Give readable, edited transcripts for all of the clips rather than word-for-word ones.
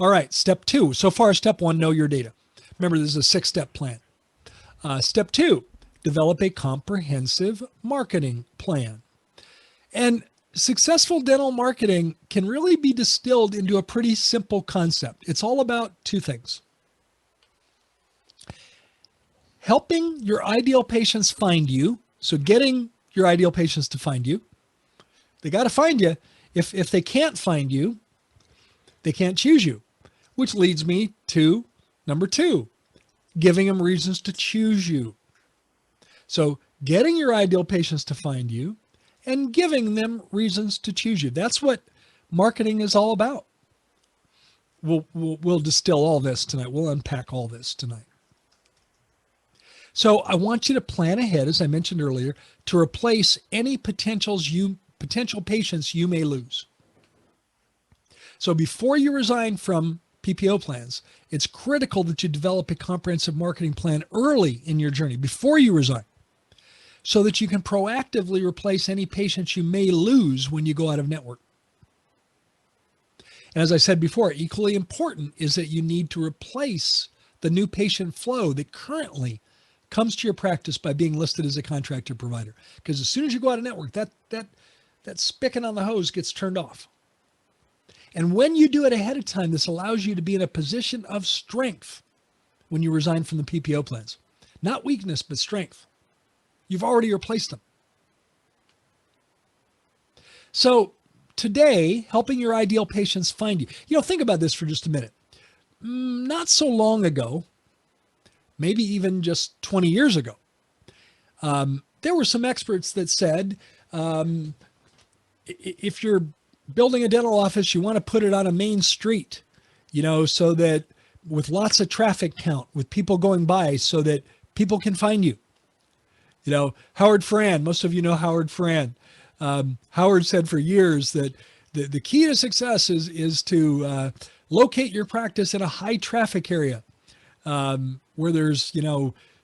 All right, step 2. So far, step 1, know your data. Remember, this is a 6-step plan. Step 2, develop a comprehensive marketing plan. And successful dental marketing can really be distilled into a pretty simple concept. It's all about 2 things. Helping your ideal patients find you. So getting your ideal patients to find you. They got to find you. If they can't find you, they can't choose you, which leads me to number 2, giving them reasons to choose you. So getting your ideal patients to find you and giving them reasons to choose you. That's what marketing is all about. We'll distill all this tonight. We'll unpack all this tonight. So I want you to plan ahead, as I mentioned earlier, to replace any potential patients you may lose. So before you resign from PPO plans, it's critical that you develop a comprehensive marketing plan early in your journey, before you resign, so that you can proactively replace any patients you may lose when you go out of network. And as I said before, equally important is that you need to replace the new patient flow that currently comes to your practice by being listed as a contractor provider. Because as soon as you go out of network, that spigot on the hose gets turned off. And when you do it ahead of time, this allows you to be in a position of strength when you resign from the PPO plans. Not weakness, but strength. You've already replaced them. So today, helping your ideal patients find you. Think about this for just a minute. Not so long ago, maybe even just 20 years ago, there were some experts that said, if you're building a dental office, you want to put it on a main street, so that with lots of traffic count, with people going by, so that people can find you. Howard Farran, most of you know Howard Farran. Howard said for years that the key to success is to locate your practice in a high traffic area, where there's,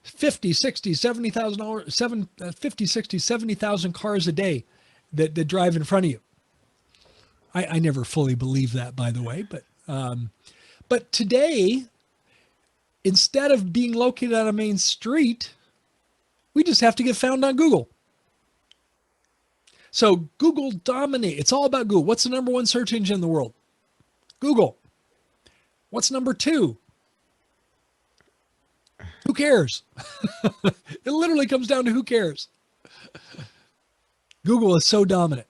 50, 60, 70,000 cars a day that drive in front of you. I never fully believe that, by the way, but today, instead of being located on a main street, we just have to get found on Google. So Google dominates. It's all about Google. What's the number 1 search engine in the world? Google. What's number 2? Who cares? It literally comes down to who cares. Google is so dominant.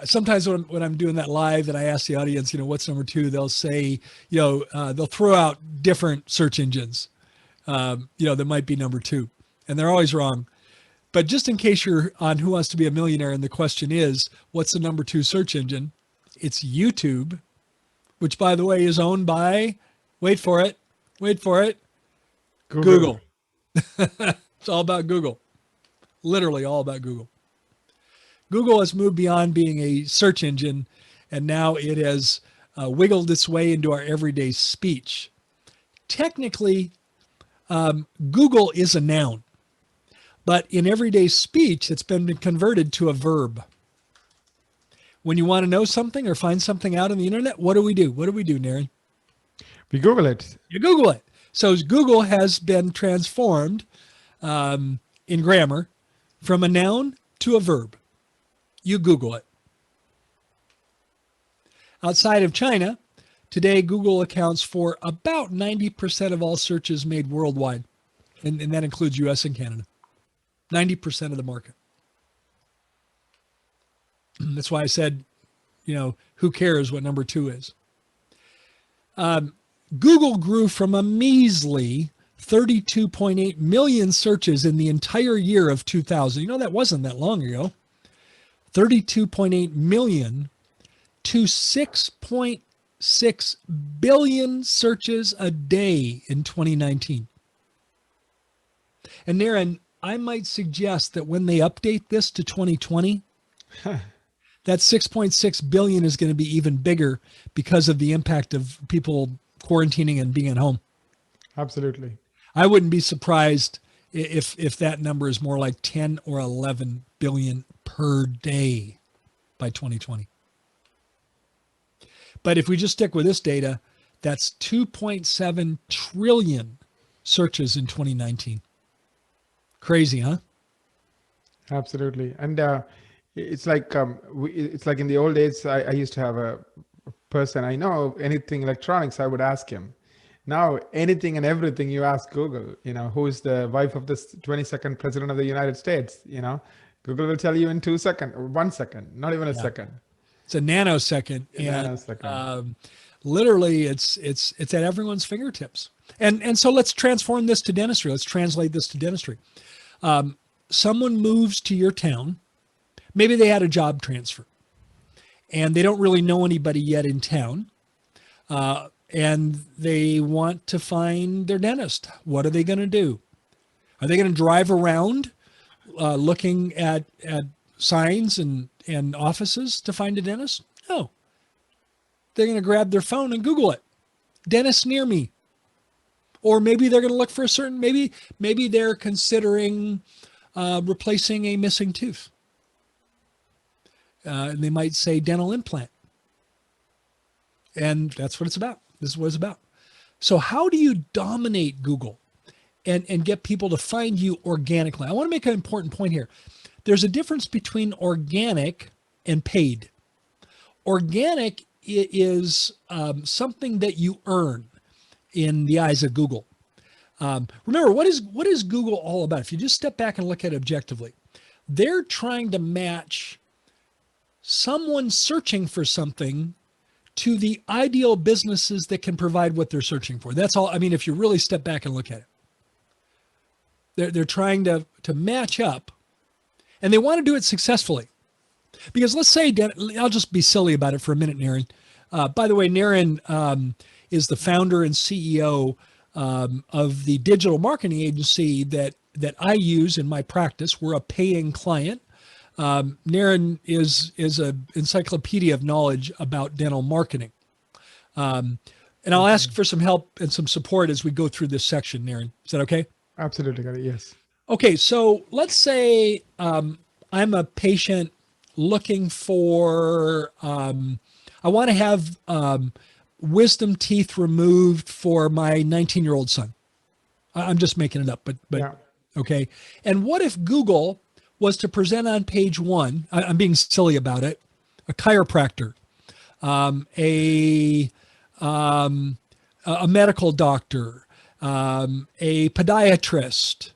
Sometimes when I'm doing that live and I ask the audience, what's number 2, they'll say, they'll throw out different search engines, that might be number 2. And they're always wrong. But just in case you're on Who Wants to Be a Millionaire and the question is, what's the number 2 search engine? It's YouTube, which, by the way, is owned by, wait for it, Google. It's all about Google. Literally all about Google. Google has moved beyond being a search engine, and now it has wiggled its way into our everyday speech. Technically, Google is a noun, but in everyday speech, it's been converted to a verb. When you want to know something or find something out on the internet, what do we do? What do we do, Naren? We Google it. You Google it. So Google has been transformed in grammar from a noun to a verb. You Google it. Outside of China, today Google accounts for about 90% of all searches made worldwide, and that includes US and Canada. 90% of the market. That's why I said, who cares what number 2 is? Google grew from a measly 32.8 million searches in the entire year of 2000. That wasn't that long ago. 32.8 million to 6.6 billion searches a day in 2019. And Naren, I might suggest that when they update this to 2020, that 6.6 billion is going to be even bigger because of the impact of people quarantining and being at home. Absolutely. I wouldn't be surprised if that number is more like 10 or 11 billion per day by 2020. But if we just stick with this data, that's 2.7 trillion searches in 2019. Crazy, huh? Absolutely. And it's like in the old days, I used to have a person I know anything electronics, I would ask him. Now anything and everything you ask Google, who is the wife of the 22nd president of the United States, Google will tell you in 2 seconds or 1 second, not even a Yeah. second. It's a nanosecond, A and nanosecond. literally, it's at everyone's fingertips. And so let's transform this to dentistry. Let's translate this to dentistry. Someone moves to your town. Maybe they had a job transfer, and they don't really know anybody yet in town, and they want to find their dentist. What are they going to do? Are they going to drive around looking at signs and offices to find a dentist? No. They're going to grab their phone and Google it. Dentist near me. Or maybe they're going to look for a certain, maybe they're considering replacing a missing tooth. They might say dental implant. And that's what it's about. This is what it's about. So how do you dominate Google and get people to find you organically? I want to make an important point here. There's a difference between organic and paid. Organic is something that you earn in the eyes of Google. Remember, what is Google all about? If you just step back and look at it objectively, they're trying to match someone searching for something to the ideal businesses that can provide what they're searching for. That's all. I mean, if you really step back and look at it, they're trying to match up, and they want to do it successfully. Because let's say, I'll just be silly about it for a minute, Naren. By the way, Naren is the founder and CEO of the digital marketing agency that I use in my practice. We're a paying client. Naren is an encyclopedia of knowledge about dental marketing. And I'll ask for some help and some support as we go through this section, Naren. Is that okay? Absolutely, Gary. Yes. Okay, so let's say I'm a patient looking for, I want to have wisdom teeth removed for my 19-year-old son. I'm just making it up, but yeah. Okay. And what if Google was to present on page one, I'm being silly about it, a chiropractor, a medical doctor, a podiatrist,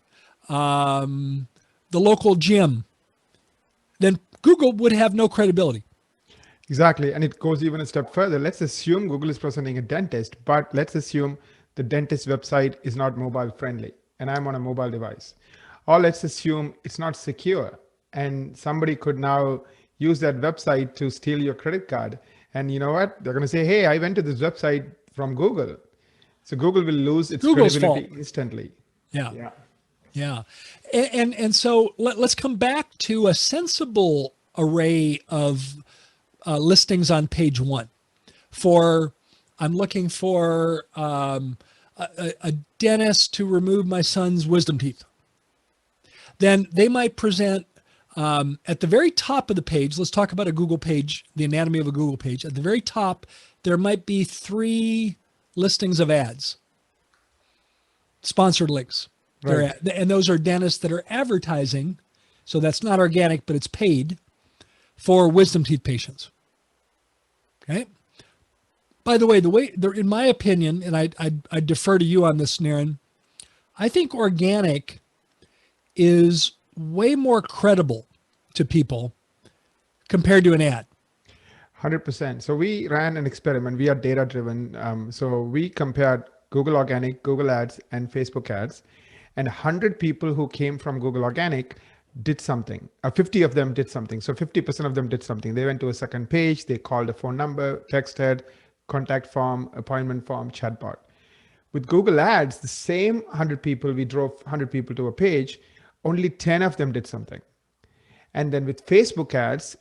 the local gym, then Google would have no credibility. Exactly. And it goes even a step further. Let's assume Google is presenting a dentist, but let's assume the dentist website is not mobile friendly and I'm on a mobile device. Or let's assume it's not secure and somebody could now use that website to steal your credit card. And you know what? They're going to say, hey, I went to this website from Google. So Google will lose its Google's credibility fault. Instantly. Yeah. And so let's come back to a sensible array of listings on page one. I'm looking for a dentist to remove my son's wisdom teeth. Then they might present at the very top of the page. Let's talk about a Google page, the anatomy of a Google page. At the very top, there might be 3 listings of ads, sponsored links. Right. And those are dentists that are advertising. So that's not organic, but it's paid for wisdom teeth patients. Okay. By the way, in my opinion, and I defer to you on this, Naren, I think organic is way more credible to people compared to an ad. 100%. So we ran an experiment. We are data driven. So we compared Google Organic, Google Ads, and Facebook Ads. And 100 people who came from Google Organic did something. 50 of them did something. So 50% of them did something. They went to a second page. They called a phone number, texted, contact form, appointment form, chatbot. With Google Ads, the same 100 people, we drove 100 people to a page. Only 10 of them did something. And then with Facebook Ads,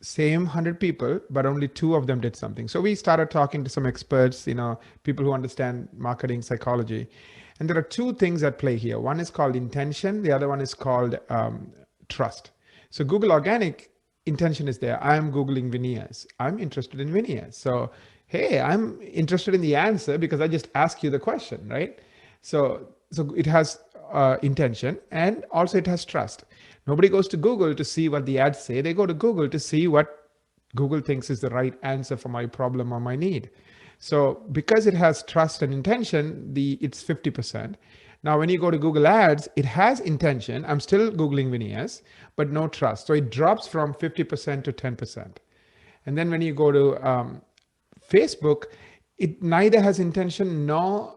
same 100 people, but only 2 of them did something. So we started talking to some experts, people who understand marketing psychology. And there are 2 things at play here. One is called intention. The other one is called trust. So Google Organic intention is there. I'm Googling veneers. I'm interested in veneers. So, hey, I'm interested in the answer because I just asked you the question, right? So it has intention, and also it has trust. Nobody goes to Google to see what the ads say. They go to Google to see what Google thinks is the right answer for my problem or my need. So because it has trust and intention, it's 50%. Now, when you go to Google Ads, it has intention. I'm still Googling Vinyas, but no trust. So it drops from 50% to 10%. And then when you go to Facebook, it neither has intention nor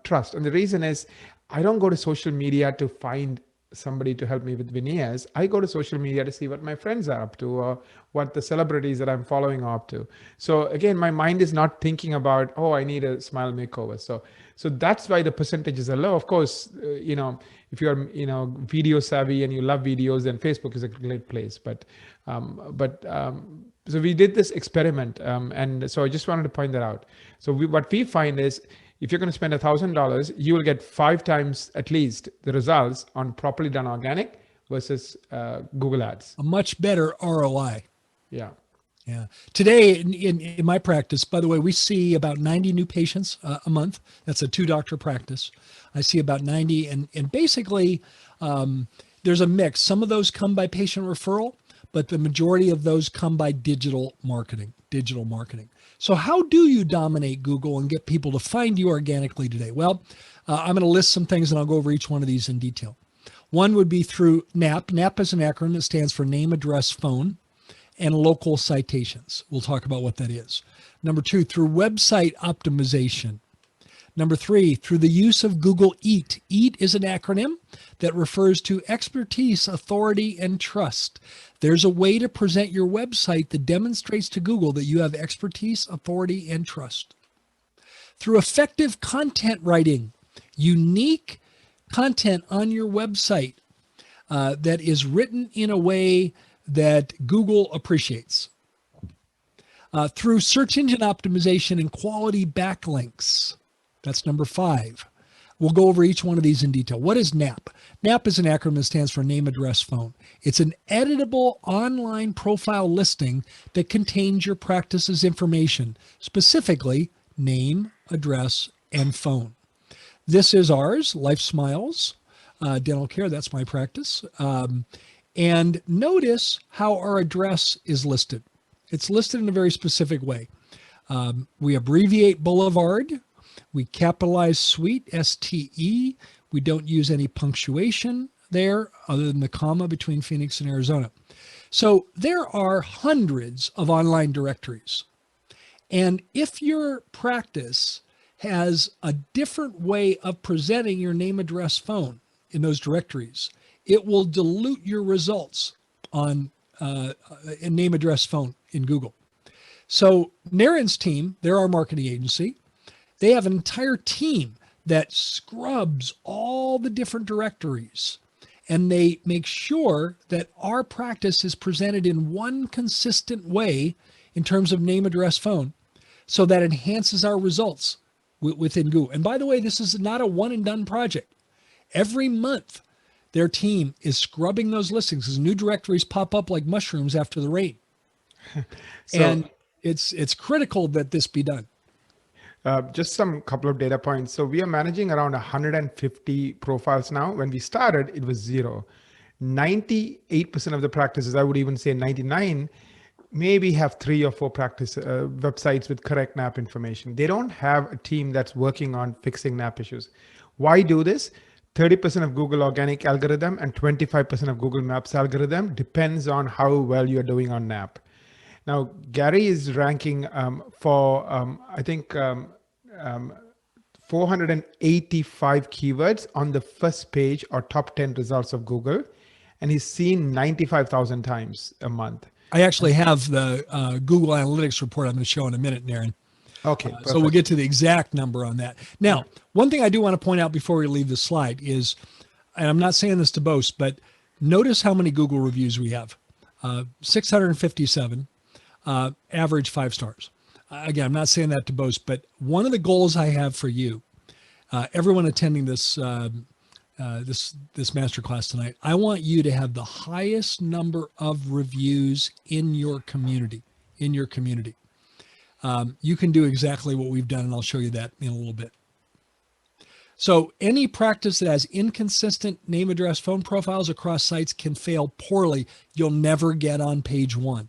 trust. And the reason is I don't go to social media to find somebody to help me with veneers. I go to social media to see what my friends are up to or what the celebrities that I'm following are up to. So again, my mind is not thinking about, oh, I need a smile makeover. So that's why the percentages are low. Of course, if you're video savvy and you love videos, then Facebook is a great place. So we did this experiment, and so I just wanted to point that out. So what we find is, if you're going to spend $1,000, you will get 5 times at least the results on properly done organic versus Google Ads. A much better ROI. Yeah. Yeah. Today in my practice, by the way, we see about 90 new patients a month. That's a 2-doctor practice. I see about 90, and basically there's a mix. Some of those come by patient referral, but the majority of those come by digital marketing. So how do you dominate Google and get people to find you organically today? Well, I'm going to list some things, and I'll go over each one of these in detail. One would be through NAP. NAP is an acronym that stands for name, address, phone, and local citations. We'll talk about what that is. Number 2, through website optimization. Number 3, through the use of Google EAT. EAT is an acronym that refers to expertise, authority, and trust. There's a way to present your website that demonstrates to Google that you have expertise, authority, and trust. Through effective content writing, unique content on your website that is written in a way that Google appreciates. Through search engine optimization and quality backlinks. That's number 5. We'll go over each one of these in detail. What is NAP? NAP is an acronym that stands for name, address, phone. It's an editable online profile listing that contains your practice's information, specifically name, address, and phone. This is ours, Life Smiles Dental Care. That's my practice. And notice how our address is listed. It's listed in a very specific way. We abbreviate Boulevard. We capitalize Suite, STE. We don't use any punctuation there other than the comma between Phoenix and Arizona. So there are hundreds of online directories. And if your practice has a different way of presenting your name, address, phone in those directories, it will dilute your results on name, address, phone in Google. So Naren's team, they're our marketing agency. They have an entire team that scrubs all the different directories, and they make sure that our practice is presented in one consistent way in terms of name, address, phone, so that enhances our results within Google. And by the way, this is not a one and done project. Every month, their team is scrubbing those listings as new directories pop up like mushrooms after the rain. And it's critical that this be done. Just some couple of data points. So we are managing around 150 profiles now. When we started, it was 0. 98% of the practices, I would even say 99, maybe have 3 or 4 practice websites with correct NAP information. They don't have a team that's working on fixing NAP issues. Why do this? 30% of Google organic algorithm and 25% of Google Maps algorithm depends on how well you're doing on NAP. Now, Gary is ranking for, I think, 485 keywords on the first page or top 10 results of Google. And he's seen 95,000 times a month. I actually have the Google Analytics report I'm going to show in a minute, Naren. Okay. So we'll get to the exact number on that. Now, one thing I do want to point out before we leave the slide is, and I'm not saying this to boast, but notice how many Google reviews we have. 657, average 5 stars. Again, I'm not saying that to boast, but one of the goals I have for you, everyone attending this this masterclass tonight, I want you to have the highest number of reviews in your community. you can do exactly what we've done, and I'll show you that in a little bit. So any practice that has inconsistent name, address, phone profiles across sites can fail poorly. You'll never get on page one.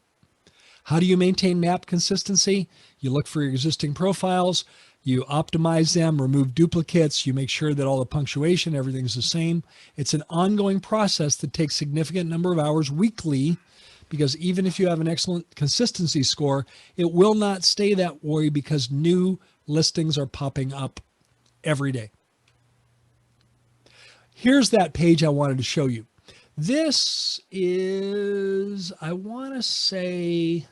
How do you maintain map consistency? You look for your existing profiles, you optimize them, remove duplicates, you make sure that all the punctuation, everything's the same. It's an ongoing process that takes a significant number of hours weekly, because even if you have an excellent consistency score, it will not stay that way because new listings are popping up every day. Here's that page I wanted to show you. This is, I want to say,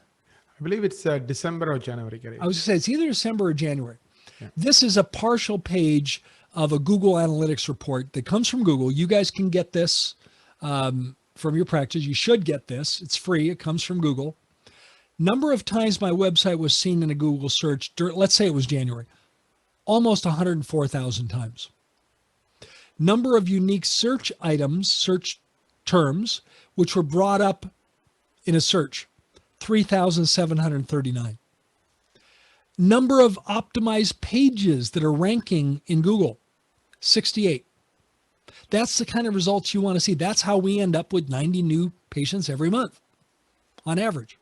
I believe it's December or January, Gary. I was going to say it's either December or January. Yeah. This is a partial page of a Google Analytics report that comes from Google. You guys can get this from your practice. You should get this. It's free. It comes from Google. Number of times my website was seen in a Google search, let's say it was January, almost 104,000 times. Number of unique search items, search terms, which were brought up in a search, 3,739. Number of optimized pages that are ranking in Google, 68. That's the kind of results you want to see. That's how we end up with 90 new patients every month on average.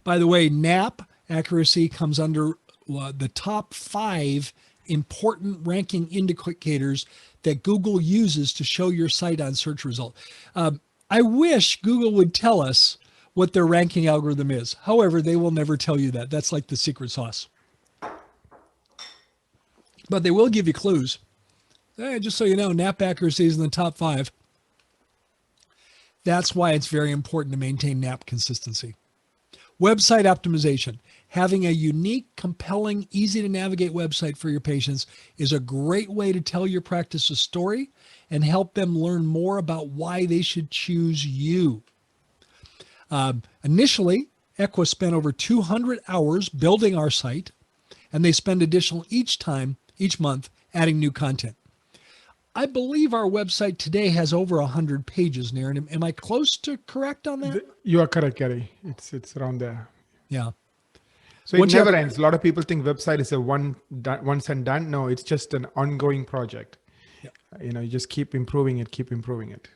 By the way, NAP accuracy comes under the top 5 important ranking indicators that Google uses to show your site on search result. I wish Google would tell us what their ranking algorithm is. However, they will never tell you that. That's like the secret sauce. But they will give you clues. Just so you know, NAP accuracy is in the top 5. That's why it's very important to maintain NAP consistency. Website optimization. Having a unique, compelling, easy to navigate website for your patients is a great way to tell your practice a story and help them learn more about why they should choose you. Initially, Equa spent over 200 hours building our site, and they spend additional each month adding new content. I believe our website today has over 100 pages, Naren. Am I close to correct on that? You are correct, Gary. It's around there. Yeah. So it never ends. A lot of people think website is a once and done. No, it's just an ongoing project. Yeah. You just keep improving it.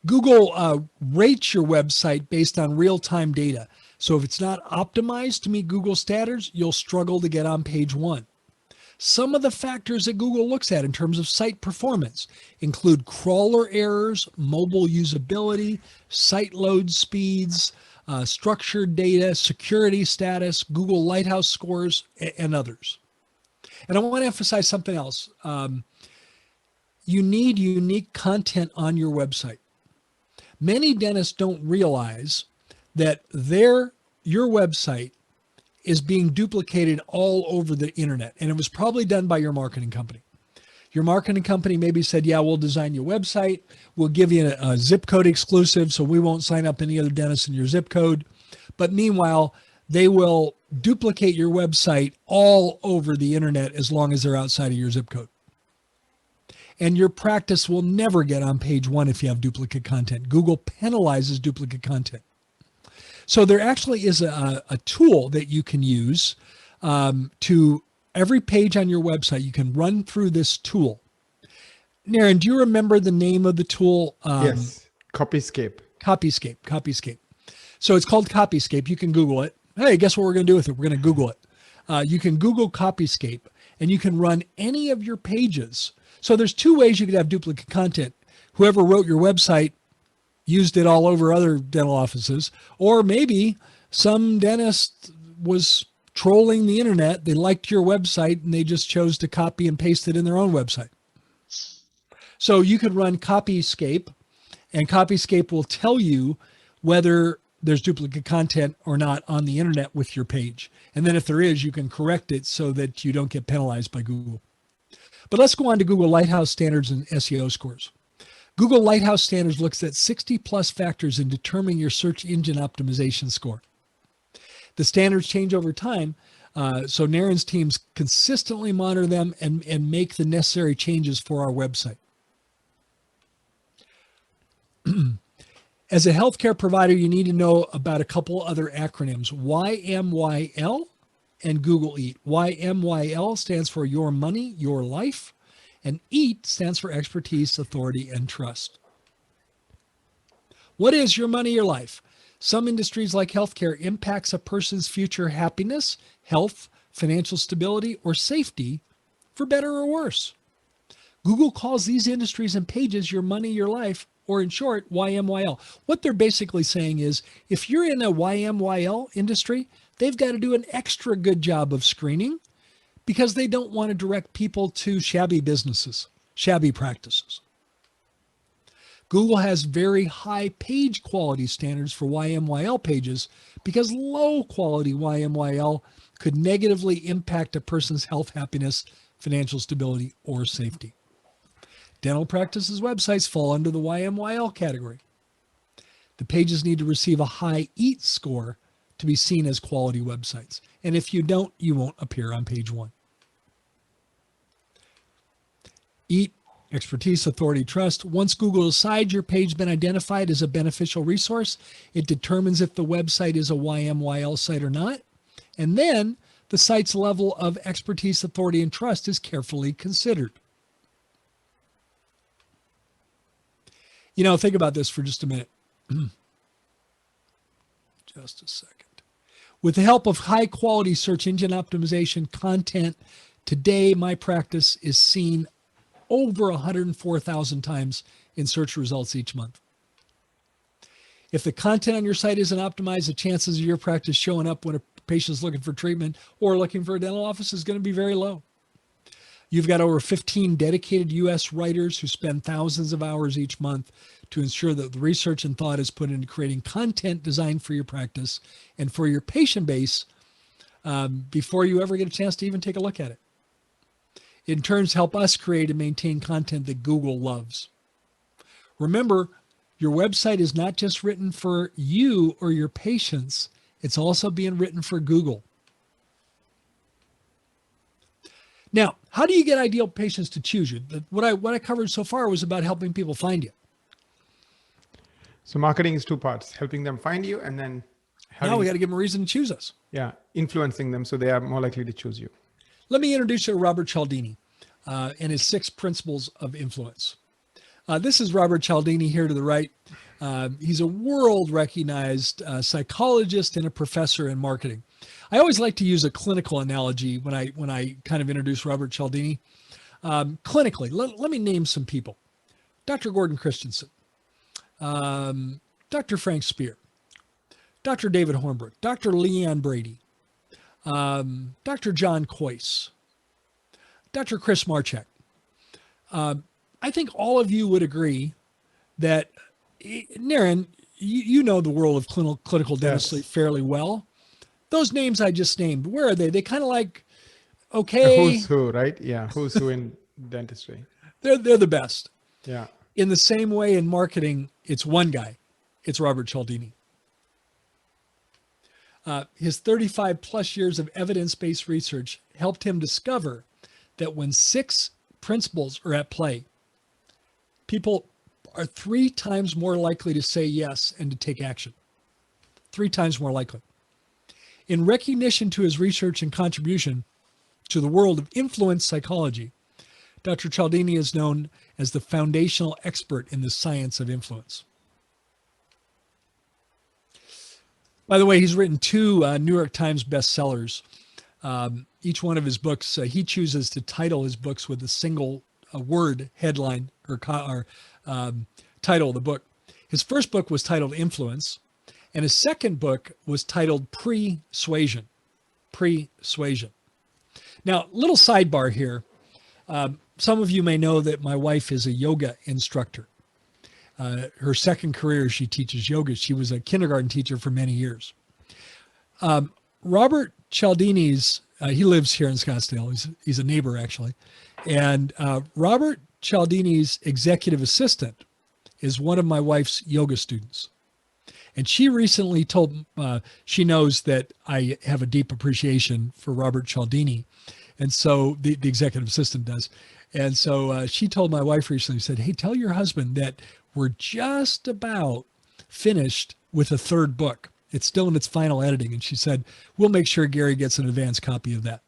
Google rates your website based on real-time data. So if it's not optimized to meet Google standards, you'll struggle to get on page one. Some of the factors that Google looks at in terms of site performance include crawler errors, mobile usability, site load speeds, structured data, security status, Google Lighthouse scores, and others. And I want to emphasize something else. You need unique content on your website. Many dentists don't realize that your website is being duplicated all over the internet, and it was probably done by your marketing company. Your marketing company maybe said, yeah, we'll design your website. We'll give you a zip code exclusive, so we won't sign up any other dentists in your zip code. But meanwhile, they will duplicate your website all over the internet as long as they're outside of your zip code. And your practice will never get on page one if you have duplicate content. Google penalizes duplicate content. So there actually is a tool that you can use to every page on your website. You can run through this tool. Naren, do you remember the name of the tool? Yes, Copyscape. Copyscape. So it's called Copyscape. You can Google it. Hey, guess what we're going to do with it? We're going to Google it. You can Google Copyscape, and you can run any of your pages. So there's 2 ways you could have duplicate content. Whoever wrote your website used it all over other dental offices, or maybe some dentist was trolling the internet. They liked your website and they just chose to copy and paste it in their own website. So you could run Copyscape, and Copyscape will tell you whether there's duplicate content or not on the internet with your page. And then if there is, you can correct it so that you don't get penalized by Google. But let's go on to Google Lighthouse standards and SEO scores. Google Lighthouse Standards looks at 60 plus factors in determining your search engine optimization score. The standards change over time, so Naren's teams consistently monitor them and make the necessary changes for our website. As a healthcare provider, you need to know about a couple other acronyms, YMYL and Google Eat. YMYL stands for Your Money, Your Life, and EAT stands for Expertise, Authority, and Trust. What is your money, your life? Some industries like healthcare impacts a person's future happiness, health, financial stability, or safety, for better or worse. Google calls these industries and pages your money, your life, or in short, YMYL. What they're basically saying is, if you're in a YMYL industry, they've got to do an extra good job of screening because they don't want to direct people to shabby businesses, shabby practices. Google has very high page quality standards for YMYL pages because low quality YMYL could negatively impact a person's health, happiness, financial stability, or safety. Dental practices websites fall under the YMYL category. The pages need to receive a high EAT score to be seen as quality websites. And if you don't, you won't appear on page 1. EAT, Expertise, Authority, Trust. Once Google decides your page has been identified as a beneficial resource, it determines if the website is a YMYL site or not. And then the site's level of expertise, authority, and trust is carefully considered. You know, think about this for just a minute. Just a second. With the help of high quality search engine optimization content, today my practice is seen over 104,000 times in search results each month. If the content on your site isn't optimized, the chances of your practice showing up when a patient is looking for treatment or looking for a dental office is going to be very low. You've got over 15 dedicated U.S. writers who spend thousands of hours each month to ensure that the research and thought is put into creating content designed for your practice and for your patient base before you ever get a chance to even take a look at it. In turns, help us create and maintain content that Google loves. Remember, your website is not just written for you or your patients, it's also being written for Google. Now, how do you get ideal patients to choose you? What I covered so far was about helping people find you. So marketing is 2 parts, helping them find you and then Now we got to give them a reason to choose us. Yeah, influencing them so they are more likely to choose you. Let me introduce you to Robert Cialdini and his 6 principles of influence. This is Robert Cialdini here to the right. He's a world-recognized psychologist and a professor in marketing. I always like to use a clinical analogy when I kind of introduce Robert Cialdini. Clinically, let me name some people. Dr. Gordon Christensen, Dr. Frank Spear, Dr. David Hornbrook, Dr. Leanne Brady, Dr. John Kois, Dr. Chris Marchek. I think all of you would agree that, Naren, you know the world of clinical dentistry fairly well. Those names I just named, where are they? They kind of like, okay. Who's who, right? Yeah, who's who in dentistry. They're the best. Yeah. In the same way in marketing, it's one guy. It's Robert Cialdini. His 35 plus years of evidence-based research helped him discover that when 6 principles are at play, people are 3 times more likely to say yes and to take action. 3 times more likely. In recognition to his research and contribution to the world of influence psychology, Dr. Cialdini is known as the foundational expert in the science of influence. By the way, he's written 2 New York Times bestsellers. Each one of his books, he chooses to title his books with a single word headline or title of the book. His first book was titled Influence, and his second book was titled Persuasion. Persuasion. Now, little sidebar here. Some of you may know that my wife is a yoga instructor. Her second career, she teaches yoga. She was a kindergarten teacher for many years. Robert Cialdini's, he lives here in Scottsdale. He's a neighbor, actually. And Robert Cialdini's executive assistant is one of my wife's yoga students. And she recently told, she knows that I have a deep appreciation for Robert Cialdini. And so the executive assistant does. And so she told my wife recently, said, hey, tell your husband that we're just about finished with a third book. It's still in its final editing. And she said, we'll make sure Gary gets an advance copy of that.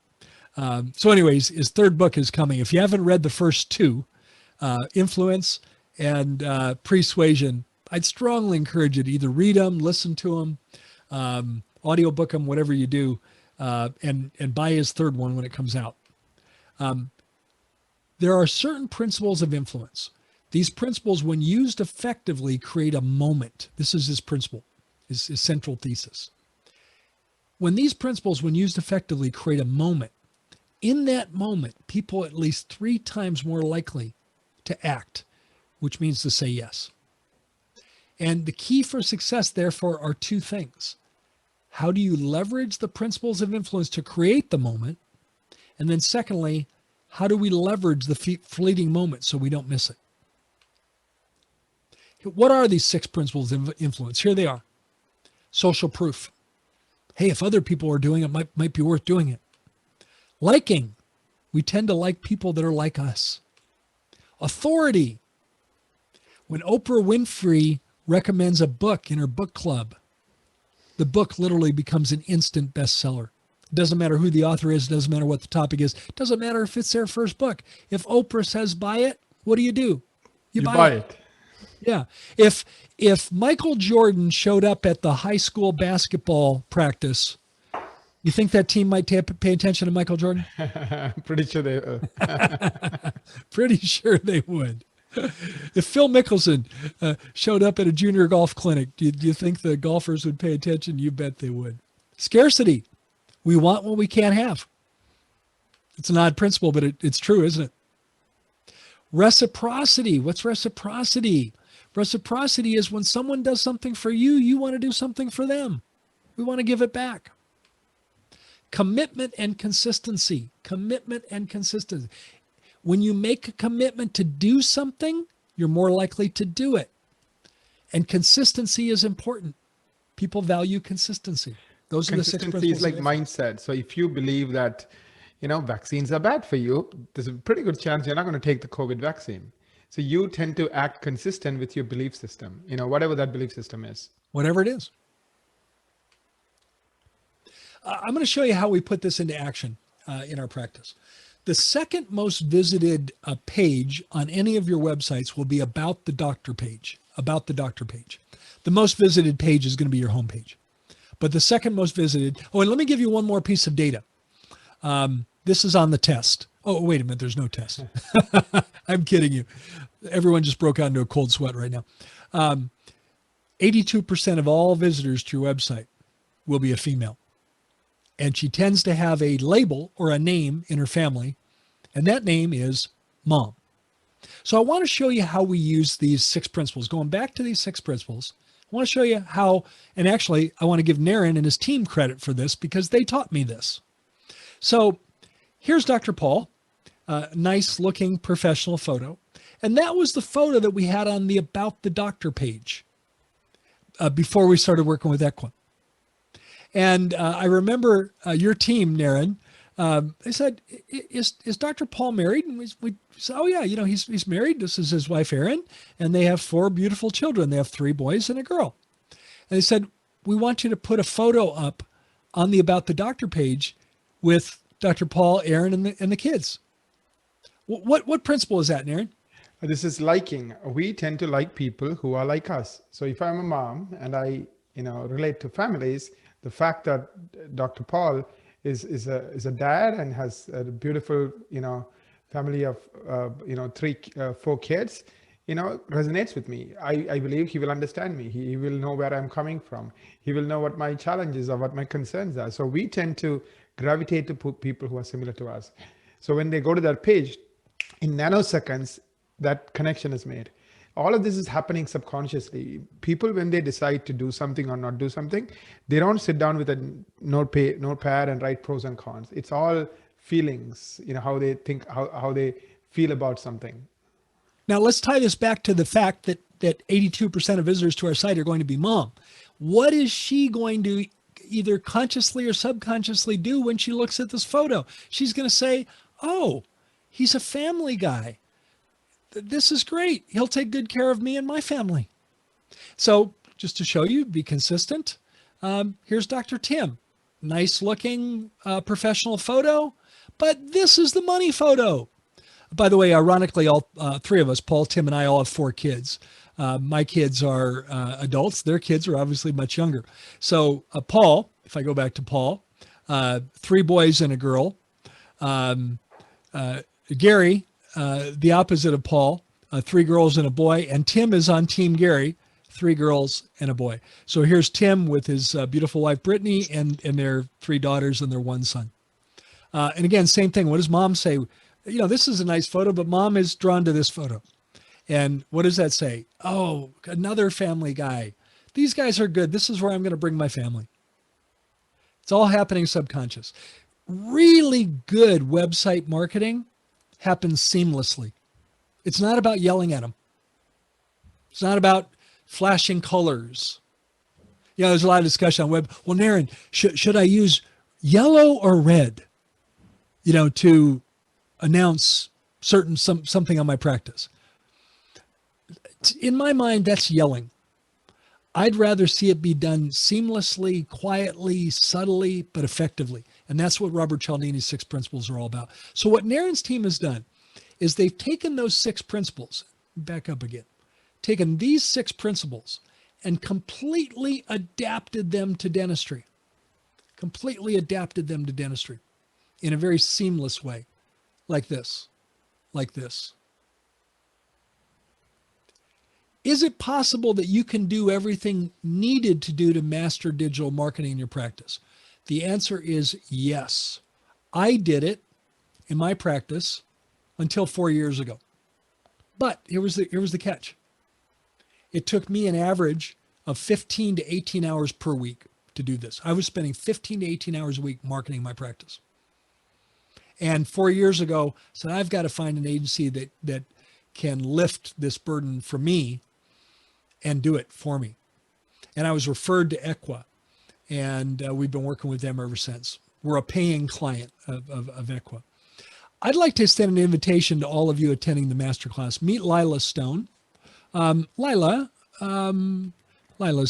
So anyways, his third book is coming. If you haven't read the first two, Influence and Persuasion, I'd strongly encourage you to either read them, listen to them, audiobook them, whatever you do, and buy his third one when it comes out. There are certain principles of influence. These principles, when used effectively, create a moment. This is his principle, his central thesis. When these principles, when used effectively, create a moment, in that moment, people are at least 3 times more likely to act, which means to say yes. And the key for success, therefore, are 2 things. How do you leverage the principles of influence to create the moment? And then secondly, how do we leverage the fleeting moment so we don't miss it? What are these 6 principles of influence? Here they are. Social proof. Hey, if other people are doing it, might be worth doing it. Liking. We tend to like people that are like us. Authority. When Oprah Winfrey recommends a book in her book club, the book literally becomes an instant bestseller. It doesn't matter who the author is. It doesn't matter what the topic is. It doesn't matter if it's their first book. If Oprah says buy it, what do? You buy it. Yeah. If Michael Jordan showed up at the high school basketball practice, you think that team might pay attention to Michael Jordan? Pretty sure they Pretty sure they would. If Phil Mickelson showed up at a junior golf clinic, do you think the golfers would pay attention? You bet they would. Scarcity. We want what we can't have. It's an odd principle, but it's true, isn't it? Reciprocity. What's reciprocity? Reciprocity is when someone does something for you, you want to do something for them. We want to give it back. Commitment and consistency. Commitment and consistency. When you make a commitment to do something, you're more likely to do it. And consistency is important. People value consistency. Those are the 6 principles. Consistency is like mindset. So if you believe that, vaccines are bad for you, there's a pretty good chance you're not going to take the COVID vaccine. So you tend to act consistent with your belief system, whatever that belief system is. Whatever it is. I'm going to show you how we put this into action in our practice. The second most visited page on any of your websites will be About the Doctor page. About the Doctor page. The most visited page is going to be your homepage. But the second most visited, and let me give you one more piece of data. This is on the test. Oh, wait a minute, there's no test. I'm kidding you. Everyone just broke out into a cold sweat right now. 82% of all visitors to your website will be a female. And she tends to have a label or a name in her family, and that name is Mom. So I want to show you how we use these 6 principles. Going back to these 6 principles, I want to show you how, and actually I want to give Naren and his team credit for this because they taught me this. So here's Dr. Paul, nice looking professional photo. And that was the photo that we had on the About the Doctor page before we started working with Equine. And I remember your team, Naren, they said, is Dr. Paul married? And we said, oh yeah, he's married. This is his wife, Erin, and they have 4 beautiful children. They have 3 boys and a girl. And they said, we want you to put a photo up on the About the Doctor page with Dr. Paul, Erin, and the kids. What principle is that, Naren? This is liking. We tend to like people who are like us. So if I'm a mom and I, relate to families, the fact that Dr. Paul is a dad and has a beautiful, family of, 4 kids, resonates with me. I believe he will understand me. He will know where I'm coming from. He will know what my challenges are, what my concerns are. So we tend to gravitate to people who are similar to us. So when they go to that page, in nanoseconds, that connection is made. All of this is happening subconsciously. People, when they decide to do something or not do something, they don't sit down with a notepad and write pros and cons. It's all feelings, how they think, how they feel about something. Now let's tie this back to the fact that 82% of visitors to our site are going to be Mom. What is she going to either consciously or subconsciously do when she looks at this photo? She's going to say, oh, he's a family guy. This is great. He'll take good care of me and my family. So just to show you, be consistent. Here's Dr. Tim. Nice looking professional photo, but this is the money photo. By the way, ironically, all three of us, Paul, Tim, and I, all have 4 kids. My kids are adults. Their kids are obviously much younger. So Paul, if I go back to Paul, 3 boys and a girl. Gary, the opposite of Paul, 3 girls and a boy. And Tim is on Team Gary, 3 girls and a boy. So here's Tim with his beautiful wife, Brittany, and their 3 daughters and their 1 son. And again, same thing. What does mom say? This is a nice photo, but mom is drawn to this photo. And what does that say? Oh, another family guy. These guys are good. This is where I'm going to bring my family. It's all happening subconscious. Really good website marketing happens seamlessly. It's not about yelling at them. It's not about flashing colors. There's a lot of discussion on web. Well, Naren, should I use yellow or red, to announce something on my practice? In my mind, that's yelling. I'd rather see it be done seamlessly, quietly, subtly, but effectively. And that's what Robert Cialdini's 6 principles are all about. So what Naren's team has done is they've taken those 6 principles, back up again, taken these 6 principles and completely adapted them to dentistry. Completely adapted them to dentistry in a very seamless way, like this, like this. Is it possible that you can do everything needed to do to master digital marketing in your practice? The answer is yes. I did it in my practice until 4 years ago. But here was the catch. It took me an average of 15 to 18 hours per week to do this. I was spending 15 to 18 hours a week marketing my practice. And 4 years ago, I said, I've got to find an agency that can lift this burden for me and do it for me. And I was referred to Equa, and we've been working with them ever since. We're a paying client of Equa. I'd like to extend an invitation to all of you attending the masterclass. Meet Lila Stone. Lila's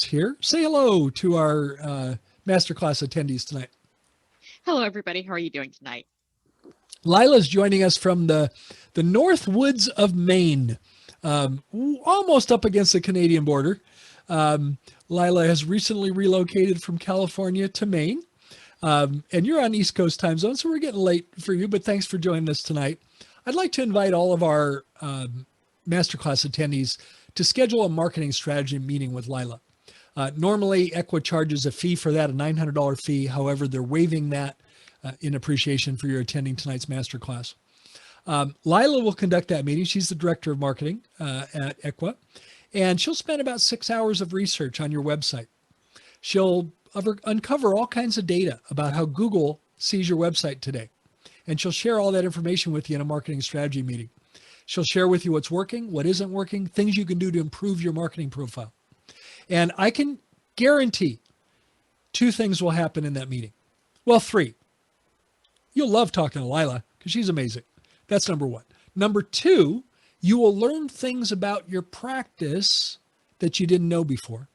here. Say hello to our masterclass attendees tonight. Hello, everybody. How are you doing tonight? Lila's joining us from the North Woods of Maine, almost up against the Canadian border. Lila has recently relocated from California to Maine. And you're on East Coast time zone, so we're getting late for you, but thanks for joining us tonight. I'd like to invite all of our masterclass attendees to schedule a marketing strategy meeting with Lila. Normally, Equa charges a fee for that, a $900 fee. However, they're waiving that in appreciation for your attending tonight's masterclass. Lila will conduct that meeting. She's the director of marketing at Equa, and she'll spend about 6 hours of research on your website. She'll uncover all kinds of data about how Google sees your website today, and she'll share all that information with you in a marketing strategy meeting. She'll share with you what's working, what isn't working, things you can do to improve your marketing profile. And I can guarantee 2 things will happen in that meeting. Well, 3. You'll love talking to Lila because she's amazing. That's number 1. Number 2, you will learn things about your practice that you didn't know before,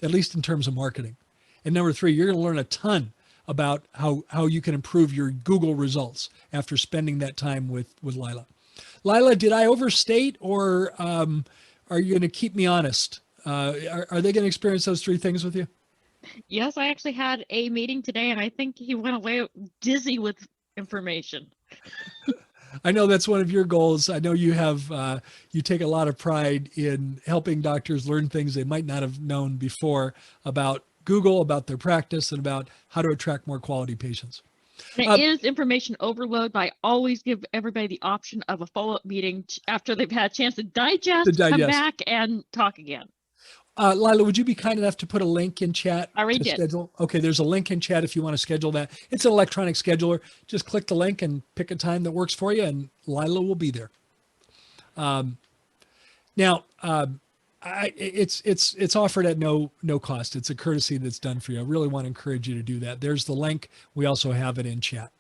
at least in terms of marketing. And number 3, you're going to learn a ton about how you can improve your Google results after spending that time with Lila. Lila, did I overstate, or are you going to keep me honest? Are they going to experience those 3 things with you? Yes, I actually had a meeting today, and I think he went away dizzy with information. I know that's one of your goals. I know you have, you take a lot of pride in helping doctors learn things they might not have known before about Google, about their practice, and about how to attract more quality patients. And it is information overload, but I always give everybody the option of a follow-up meeting after they've had a chance to digest, come back, and talk again. Lila, would you be kind enough to put a link in chat? I already did. Schedule? Okay, there's a link in chat if you want to schedule that. It's an electronic scheduler. Just click the link and pick a time that works for you, and Lila will be there. Now, it's offered at no cost. It's a courtesy that's done for you. I really want to encourage you to do that. There's the link. We also have it in chat.